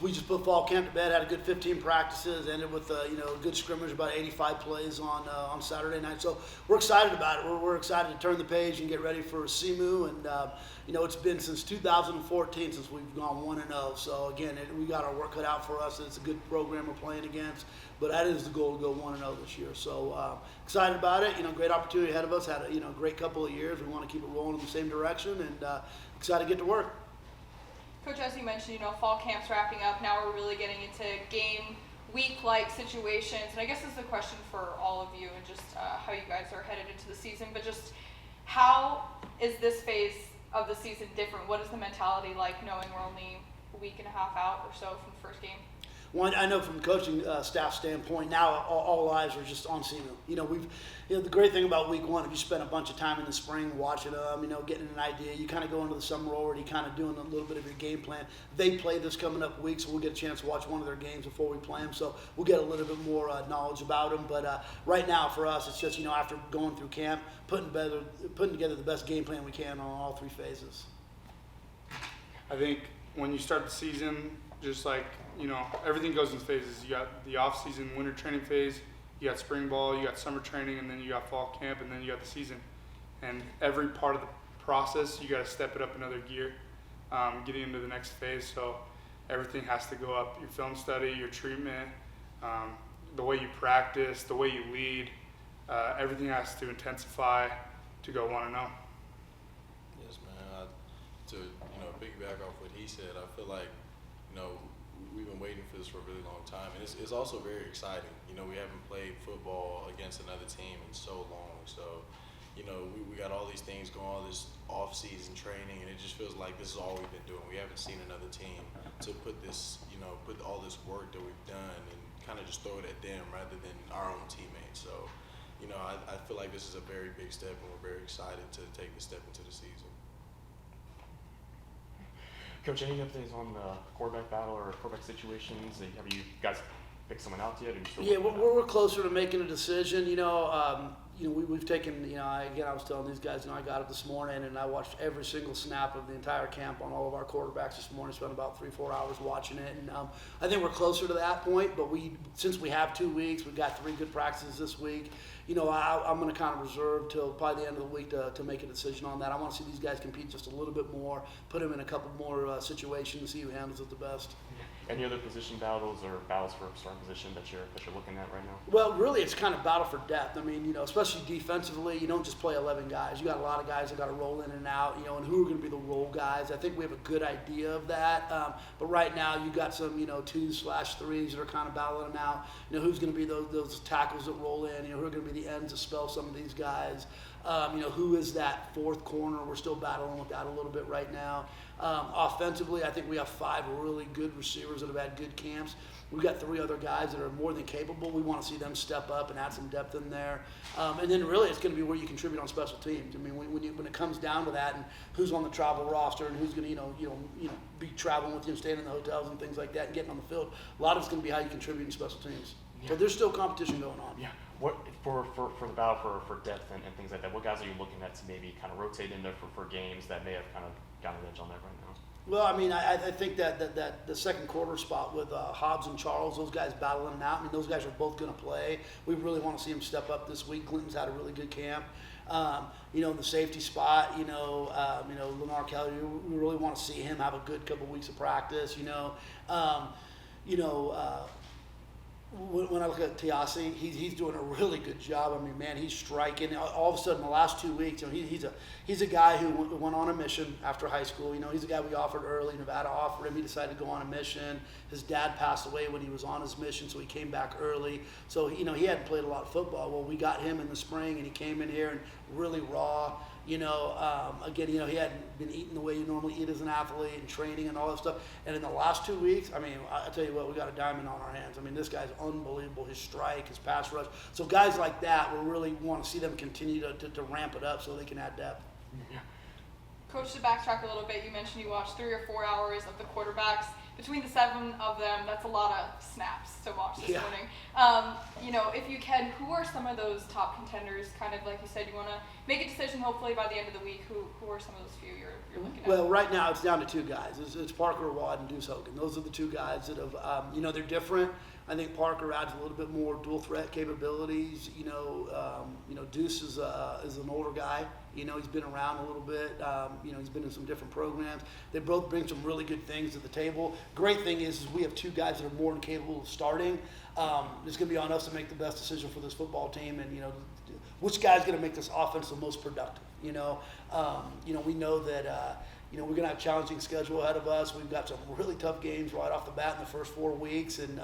we just put fall camp to bed, had a good 15 practices, ended with a good scrimmage, about 85 plays on Saturday night. So we're excited about it. We're excited to turn the page and get ready for SEMO. And it's been since 2014 since we've gone 1-0. So again, we got our work cut out for us. It's a good program we're playing against, but that is the goal to go 1-0 this year. So excited about it. Great opportunity ahead of us. Had a great couple of years. We want to keep it rolling in the same direction, and excited to get to work. Coach, as you mentioned, fall camp's wrapping up. Now we're really getting into game week-like situations. And I guess this is a question for all of you and just how you guys are headed into the season. But just how is this phase of the season different? What is the mentality like knowing we're only a week and a half out or so from the first game? Well, I know from the coaching staff standpoint, now all eyes are just on SEMO. The great thing about week one, if you spend a bunch of time in the spring watching them, getting an idea, you kind of go into the summer already kind of doing a little bit of your game plan. They play this coming up week, so we'll get a chance to watch one of their games before we play them. So we'll get a little bit more knowledge about them. But right now for us, it's just, after going through camp, putting together the best game plan we can on all three phases. I think when you start the season, just like, everything goes in phases. You got the off-season winter training phase, you got spring ball, you got summer training, and then you got fall camp, and then you got the season. And every part of the process, you got to step it up another gear, getting into the next phase. So everything has to go up. Your film study, your treatment, the way you practice, the way you lead, everything has to intensify to go 1-0. Yes, man. To piggyback off what he said, I feel like we've been waiting for this for a really long time, and it's also very exciting. We haven't played football against another team in so long, so we got all these things going, all this off-season training, and it just feels like this is all we've been doing. We haven't seen another team to put this, put all this work that we've done and kind of just throw it at them rather than our own teammates. So, I feel like this is a very big step, and we're very excited to take this step into the season. Coach, any updates on the quarterback battle or quarterback situations? Have you guys picked someone out yet? Yeah, we're closer to making a decision. We've taken, I was telling these guys, I got up this morning and I watched every single snap of the entire camp on all of our quarterbacks this morning. Spent about 3-4 hours watching it, and I think we're closer to that point. But since we have 2 weeks, we've got 3 good practices this week. I'm going to kind of reserve till probably the end of the week to make a decision on that. I want to see these guys compete just a little bit more, put them in a couple more situations, see who handles it the best. Any other position battles or battles for a starting position that you're looking at right now? Well, really, it's kind of battle for depth. I mean, especially defensively, you don't just play 11 guys. You got a lot of guys that got to roll in and out, and who are going to be the role guys. I think we have a good idea of that. But right now, you got some, 2/3s that are kind of battling them out. Who's going to be those tackles that roll in? Who are going to be the ends to spell some of these guys? Who is that fourth corner? We're still battling with that a little bit right now. Offensively, I think we have 5 really good receivers that have had good camps. We've got 3 other guys that are more than capable. We want to see them step up and add some depth in there. And then really it's going to be where you contribute on special teams. I mean, when it comes down to that and who's on the travel roster and who's going to, be traveling with you, staying in the hotels and things like that and getting on the field, a lot of it's going to be how you contribute in special teams. Yeah. So there's still competition going on. Yeah. What for the battle for depth and things like that, what guys are you looking at to maybe kind of rotate in there for games that may have kind of gotten an edge on that right now? Well, I mean, I think that the second quarter spot with Hobbs and Charles, those guys battling it out. I mean, those guys are both going to play. We really want to see them step up this week. Clinton's had a really good camp. The safety spot, Lamar Kelly, we really want to see him have a good couple weeks of practice. When I look at Tiasi, he's doing a really good job. I mean, man, he's striking. All of a sudden, the last 2 weeks, he's a guy who went on a mission after high school. He's a guy we offered early. Nevada offered him. He decided to go on a mission. His dad passed away when he was on his mission, so he came back early. So, he hadn't played a lot of football. Well, we got him in the spring, and he came in here and really raw. Again, he hadn't been eating the way you normally eat as an athlete and training and all that stuff. And in the last 2 weeks, I mean, I tell you what, we got a diamond on our hands. I mean, this guy's unbelievable. His strike, his pass rush. So guys like that, we really want to see them continue to ramp it up so they can add depth. Yeah. Coach, to backtrack a little bit, you mentioned you watched 3 or 4 hours of the quarterbacks. between the 7 of them, that's a lot of snaps to watch this Yeah. morning. If you can, who are some of those top contenders? Kind of like you said, you want to make a decision hopefully by the end of the week. Who are some of those few you're looking at? Well, right now it's down to 2 guys. It's Parker Watt and Deuce Hogan. Those are the 2 guys that have, they're different. I think Parker adds a little bit more dual threat capabilities. Deuce is an older guy. He's been around a little bit. He's been in some different programs. They both bring some really good things to the table. Great thing is we have 2 guys that are more than capable of starting. It's going to be on us to make the best decision for this football team, and which guy's going to make this offense the most productive. We know that. We're going to have a challenging schedule ahead of us. We've got some really tough games right off the bat in the first 4 weeks. And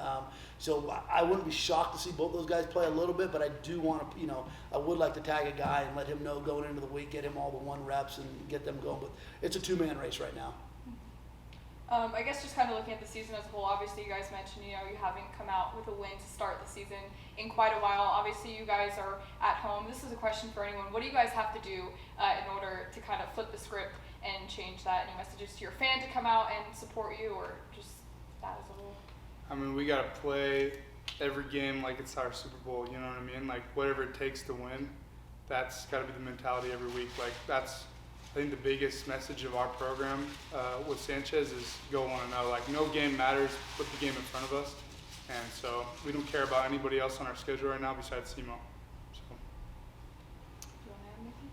so I wouldn't be shocked to see both those guys play a little bit, but I do want to, I would like to tag a guy and let him know going into the week, get him all the 1 reps and get them going. But it's a 2-man race right now. I guess just kind of looking at the season as a whole, obviously you guys mentioned, you haven't come out with a win to start the season in quite a while. Obviously you guys are at home. This is a question for anyone. What do you guys have to do in order to kind of flip the script and change that? Any messages to your fan to come out and support you, or just that as a whole? I mean, we got to play every game like it's our Super Bowl, you know what I mean? Like, whatever it takes to win, that's got to be the mentality every week. Like, that's, I think, the biggest message of our program with Sanchez is go 1-0. Like, no game matters but the game in front of us. And so we don't care about anybody else on our schedule right now besides SEMO. So. Do you want to add anything?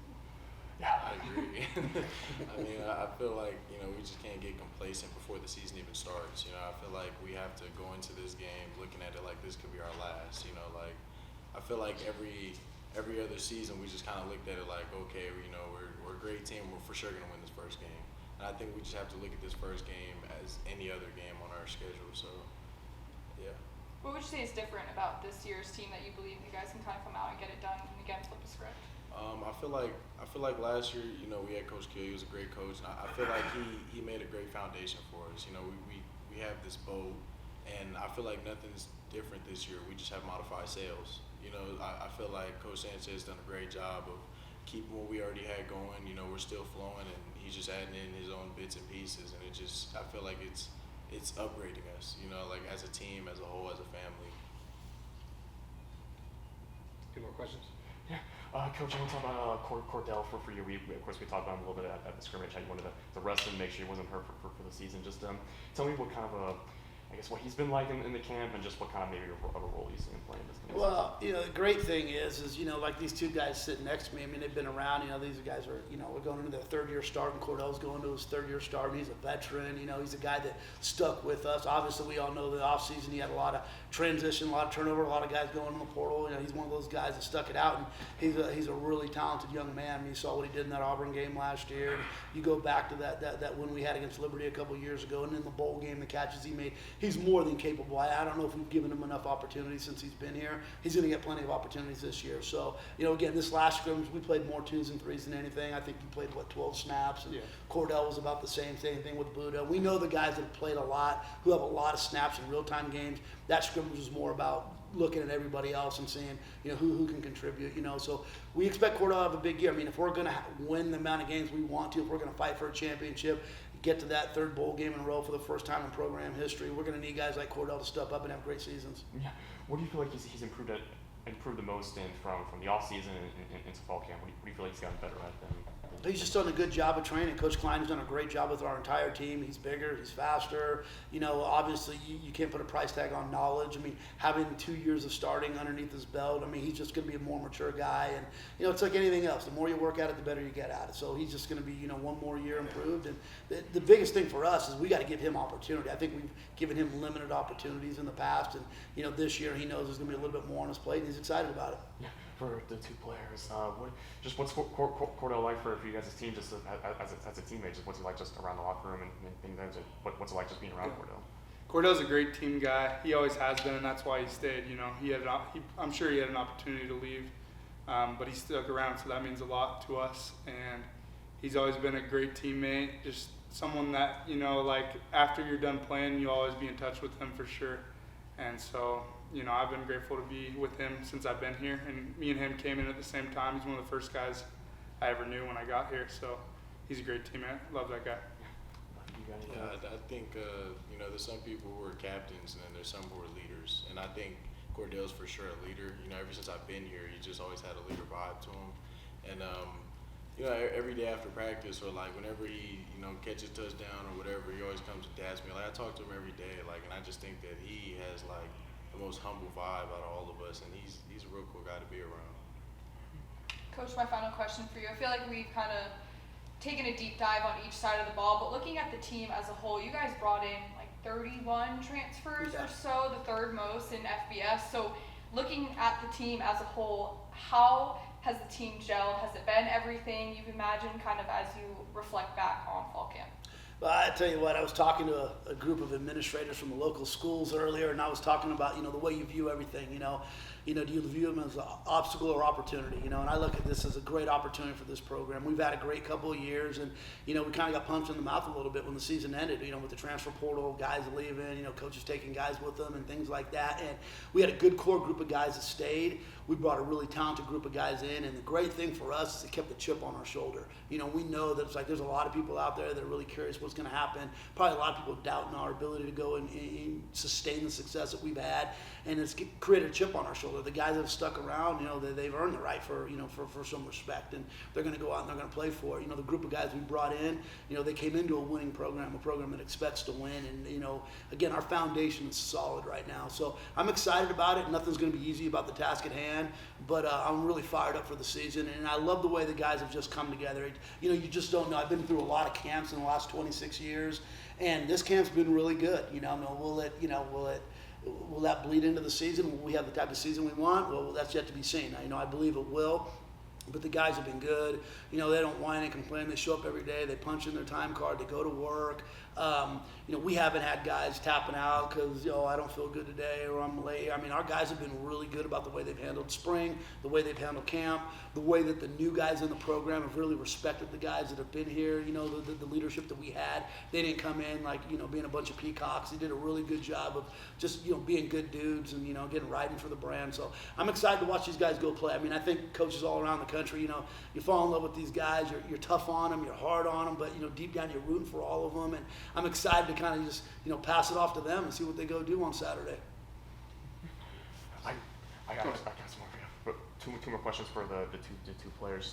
Yeah. I agree. I mean, I feel like, we just can't get complacent before the season even starts. I feel like we have to go into this game looking at it like this could be our last. I feel like every other season we just kind of looked at it like, okay, we're a great team. We're for sure going to win this first game. And I think we just have to look at this first game as any other game on our schedule. So, yeah. What would you say is different about this year's team that you believe you guys can kind of come out and get it done and again flip the script? I feel like last year, we had Coach Kill. He was a great coach, and I feel like he made a great foundation for us. We have this boat, and I feel like nothing's different this year. We just have modified sails. I feel like Coach Sanchez has done a great job of keeping what we already had going. We're still flowing, and he's just adding in his own bits and pieces, and I feel like it's upgrading us. Like as a team, as a whole, as a family. Any more questions? Yeah. Coach, I want to talk about Cordell for you. Of course, we talked about him a little bit at the scrimmage, how you wanted to rest him, make sure he wasn't hurt for the season. Just tell me what kind of what he's been like in the camp, and just what kind of maybe of a role you see him playing this game. Well, the great thing is like these 2 guys sitting next to me. I mean, they've been around. These guys are, we're going into their 3rd year start, and Cordell's going to his 3rd year start. And he's a veteran. He's a guy that stuck with us. Obviously, we all know the offseason he had a lot of transition, a lot of turnover, a lot of guys going in the portal. He's one of those guys that stuck it out, and he's a really talented young man. I mean, you saw what he did in that Auburn game last year. And you go back to that win we had against Liberty a couple years ago, and in the bowl game, the catches he made. He's more than capable. I don't know if we've given him enough opportunities since he's been here. He's going to get plenty of opportunities this year. So, again, this last scrimmage, we played more 2s and 3s than anything. I think he played, 12 snaps. And Yeah. Cordell was about the same thing with Buddha. We know the guys that have played a lot, who have a lot of snaps in real-time games. That scrimmage was more about looking at everybody else and seeing, who can contribute, So we expect Cordell to have a big year. I mean, if we're going to win the amount of games we want to, if we're going to fight for a championship, get to that 3rd bowl game in a row for the first time in program history, we're going to need guys like Cordell to step up and have great seasons. Yeah. What do you feel like he's improved the most in from the off season into fall camp? What do you feel like he's gotten better at than He's just done a good job of training. Coach Klein's done a great job with our entire team. He's bigger, he's faster. Obviously you can't put a price tag on knowledge. I mean, having 2 years of starting underneath his belt, he's just going to be a more mature guy. And, it's like anything else. The more you work at it, the better you get at it. So he's just going to be, 1 more year improved. And the biggest thing for us is we got to give him opportunity. I think we've given him limited opportunities in the past. And, this year he knows there's going to be a little bit more on his plate, and he's excited about it. Yeah. For the 2 players, what's Cordell like for you guys as a team, just as a teammate? Just what's he like just around the locker room and things? What's it like just being around Cordell? Cordell's a great team guy. He always has been, and that's why he stayed. I'm sure he had an opportunity to leave, but he stuck around, so that means a lot to us. And he's always been a great teammate, just someone that, after you're done playing, you'll always be in touch with him for sure. And so, I've been grateful to be with him since I've been here. And me and him came in at the same time. He's one of the first guys I ever knew when I got here. So he's a great teammate. Love that guy. got anything? Yeah, I think there's some people who are captains and then there's some who are leaders, and I think Cordell's for sure a leader. Ever since I've been here, he just always had a leader vibe to him, and every day after practice or like whenever he catches a touchdown or whatever, he always comes and daps me. Like I talk to him every day, and I just think that he has like the most humble vibe out of all of us, and he's a real cool guy to be around. Coach, my final question for you. I feel like we've kind of taken a deep dive on each side of the ball, but looking at the team as a whole, you guys brought in like 31 transfers or so, the third most in FBS. So looking at the team as a whole, how has the team gelled? Has it been everything you've imagined kind of as you reflect back on fall camp? Well, I tell you what, I was talking to a group of administrators from the local schools earlier, and I was talking about, the way you view everything, do you view them as an obstacle or opportunity, and I look at this as a great opportunity for this program. We've had a great couple of years, and, we kind of got punched in the mouth a little bit when the season ended, with the transfer portal, guys leaving, coaches taking guys with them and things like that, and we had a good core group of guys that stayed. We brought a really talented group of guys in, and the great thing for us is it kept the chip on our shoulder. We know that it's like there's a lot of people out there that are really curious what's going to happen. Probably a lot of people doubting our ability to go and sustain the success that we've had, and it's created a chip on our shoulder. The guys that have stuck around, they've earned the right for some respect, and they're going to go out and they're going to play for it. The group of guys we brought in, they came into a winning program, a program that expects to win, and again, our foundation is solid right now. So I'm excited about it. Nothing's going to be easy about the task at hand, but I'm really fired up for the season, and I love the way the guys have just come together. You just don't know. I've been through a lot of camps in the last 26 years, and this camp's been really good. Will that bleed into the season? Will we have the type of season we want? Well, that's yet to be seen. I believe it will. But the guys have been good. They don't whine and complain. They show up every day. They punch in their time card. They go to work. We haven't had guys tapping out because, I don't feel good today or I'm late. Our guys have been really good about the way they've handled spring, the way they've handled camp, the way that the new guys in the program have really respected the guys that have been here, the leadership that we had. They didn't come in like, being a bunch of peacocks. They did a really good job of just, being good dudes and, getting riding for the brand. So I'm excited to watch these guys go play. I think coaches all around the country, you fall in love with these guys. You're tough on them. You're hard on them. But, deep down you're rooting for all of them. And I'm excited to kind of just, pass it off to them and see what they go do on Saturday. I got some more for you. But two more questions for the two players.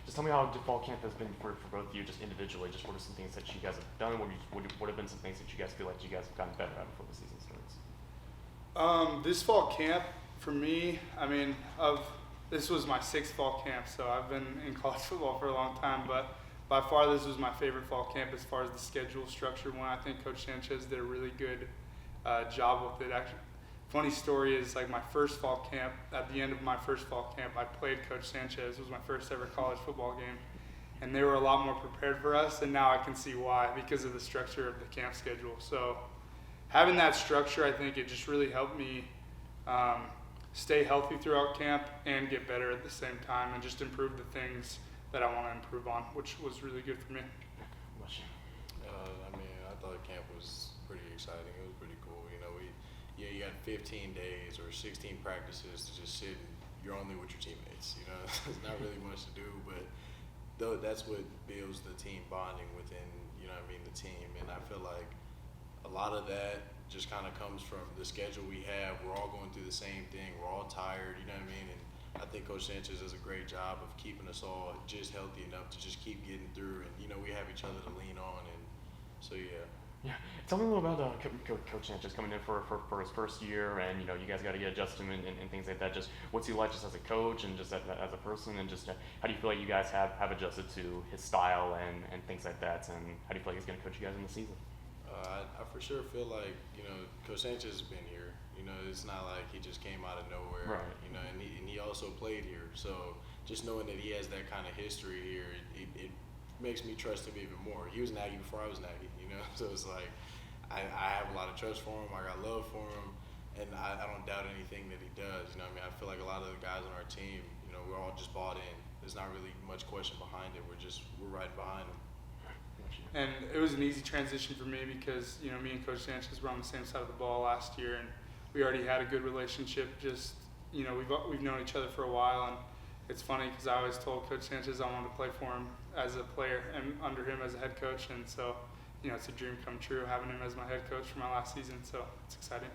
Just tell me how fall camp has been for both of you, just individually. Just what are some things that you guys have done? What have been some things that you guys feel like you guys have gotten better at before the season starts? This fall camp for me, this was my 6th fall camp, so I've been in college football for a long time, but by far this was my favorite fall camp as far as the schedule structure one. I think Coach Sanchez did a really good job with it. Actually, funny story is like my first fall camp, at the end of my first fall camp, I played Coach Sanchez. It was my first ever college football game, and they were a lot more prepared for us, and now I can see why, because of the structure of the camp schedule. So having that structure, I think it just really helped me stay healthy throughout camp and get better at the same time and just improve the things that I want to improve on, which was really good for me. I thought camp was pretty exciting. It was pretty cool. You got 15 days or 16 practices to just sit and you're only with your teammates. There's not really much to do, but that's what builds the team bonding within, the team. And I feel like a lot of that just kind of comes from the schedule we have. We're all going through the same thing. We're all tired, And I think Coach Sanchez does a great job of keeping us all just healthy enough to just keep getting through. And, we have each other to lean on. And so, yeah. Yeah. Tell me a little about Coach Sanchez coming in for his first year, and, you guys got to get adjusted and things like that. Just what's he like just as a coach and just as a person, and just how do you feel like you guys have adjusted to his style and things like that, and how do you feel like he's going to coach you guys in the season? I for sure feel like, Coach Sanchez has been here. It's not like he just came out of nowhere. Right. And he also played here. So just knowing that he has that kind of history here, it makes me trust him even more. He was an Aggie before I was an Aggie, So it's like I have a lot of trust for him. I got love for him. And I don't doubt anything that he does. I feel like a lot of the guys on our team, we're all just bought in. There's not really much question behind it. We're right behind him. And it was an easy transition for me because, me and Coach Sanchez were on the same side of the ball last year, and we already had a good relationship. Just, we've known each other for a while, and it's funny because I always told Coach Sanchez I wanted to play for him as a player and under him as a head coach. And so, it's a dream come true having him as my head coach for my last season. So it's exciting.